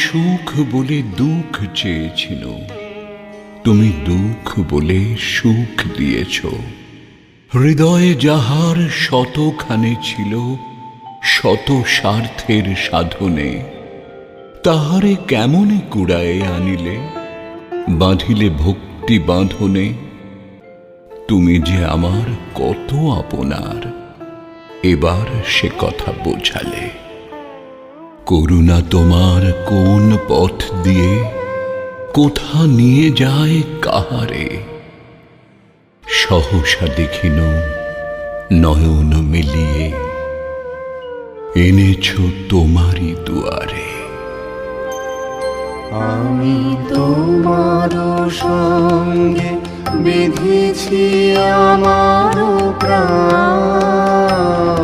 সুখ বলে দুঃখ চেয়েছিল, তুমি দুঃখ বলে সুখ দিয়েছ। হৃদয়ে যাহার শতখানে ছিল শত স্বার্থের সাধনে, তাহারে কেমনে কুড়ায়ে আনিলে, বাঁধিলে ভক্তি বাঁধনে। তুমি যে আমার কত আপনার, এবার সে কথা বোঝালে। করুণা তোমার কোন পথ দিয়ে কোথা নিয়ে যায় কাহারে, সহসা দেখিন নয়ন মিলিয়ে এনেছ তোমারই দুয়ারে। আমি তোমার সঙ্গে বেঁধেছি আমার প্রাণ,